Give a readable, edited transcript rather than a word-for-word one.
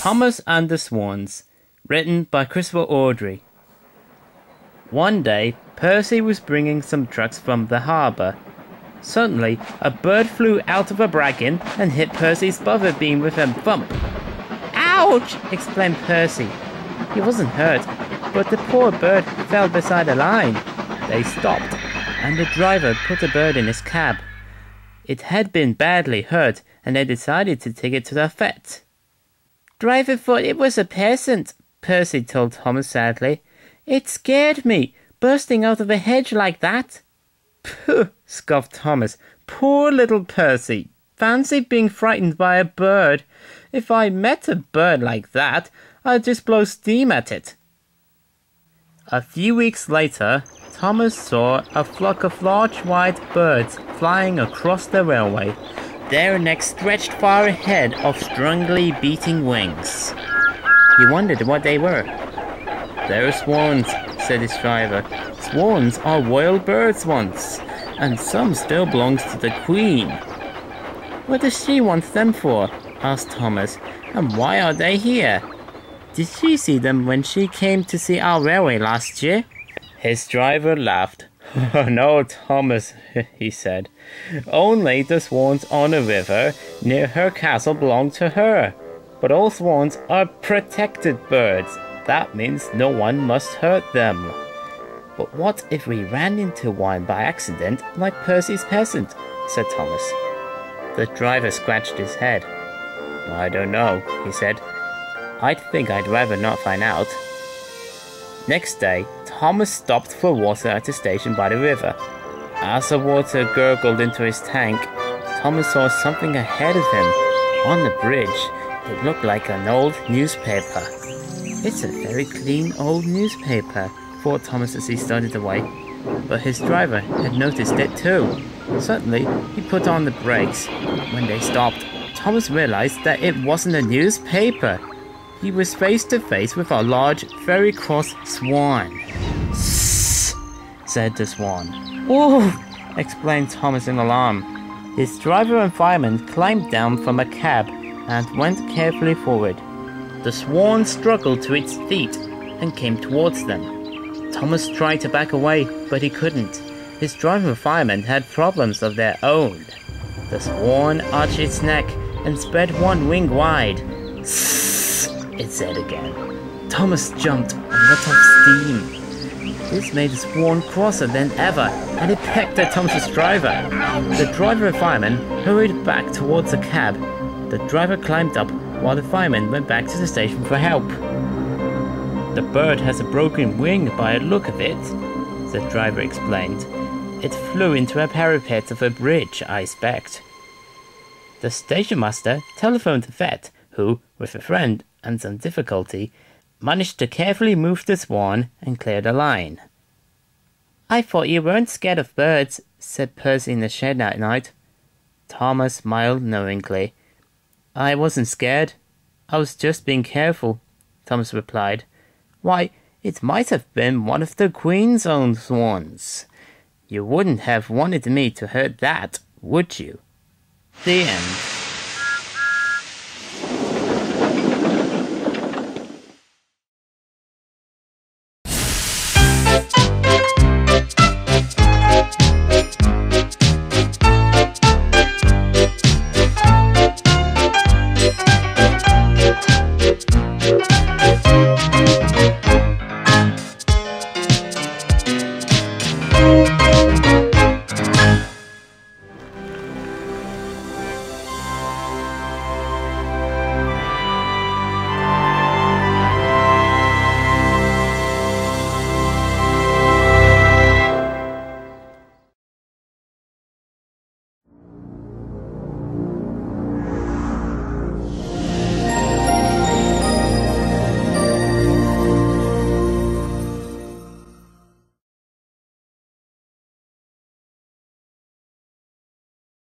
Thomas and the Swans, written by Christopher Awdry. One day, Percy was bringing some trucks from the harbour. Suddenly, a bird flew out of a bracken and hit Percy's buffer beam with a thump. "Ouch!" exclaimed Percy. He wasn't hurt, but the poor bird fell beside a line. They stopped, and the driver put the bird in his cab. It had been badly hurt, and they decided to take it to the vet. "Driver thought it was a pheasant," Percy told Thomas sadly. "It scared me, bursting out of a hedge like that." "Pooh," scoffed Thomas. "Poor little Percy. Fancy being frightened by a bird. If I met a bird like that, I'd just blow steam at it." A few weeks later, Thomas saw a flock of large white birds flying across the railway, their necks stretched far ahead of strongly beating wings. He wondered what they were. "They're swans," said his driver. "Swans are wild birds once, and some still belongs to the Queen." "What does she want them for?" asked Thomas. "And why are they here? Did she see them when she came to see our railway last year?" His driver laughed. "Oh, no, Thomas," he said. "Only the swans on a river near her castle belong to her. But all swans are protected birds. That means no one must hurt them." "But what if we ran into one by accident, like Percy's pheasant?" said Thomas. The driver scratched his head. "I don't know," he said. "I think I'd rather not find out." Next day, Thomas stopped for water at the station by the river. As the water gurgled into his tank, Thomas saw something ahead of him. On the bridge, it looked like an old newspaper. "It's a very clean old newspaper," thought Thomas as he started away. But his driver had noticed it too. Suddenly, he put on the brakes. When they stopped, Thomas realized that it wasn't a newspaper. He was face to face with a large, very cross swan. "Sss," said the swan. "Oh!" exclaimed Thomas in alarm. His driver and fireman climbed down from a cab and went carefully forward. The swan struggled to its feet and came towards them. Thomas tried to back away, but he couldn't. His driver and fireman had problems of their own. The swan arched its neck and spread one wing wide. "Sss," it said again. Thomas jumped and let off steam. This made the swan crosser than ever, and it pecked at Thomas's driver. The driver and fireman hurried back towards the cab. The driver climbed up while the fireman went back to the station for help. "The bird has a broken wing by the look of it," the driver explained. "It flew into a parapet of a bridge, I expect." The station master telephoned the vet, who, with a friend and some difficulty, managed to carefully move the swan and clear the line. "I thought you weren't scared of birds," said Percy in the shed that night. Thomas smiled knowingly. "I wasn't scared. I was just being careful," Thomas replied. "Why, it might have been one of the Queen's own swans. You wouldn't have wanted me to hurt that, would you?" The end.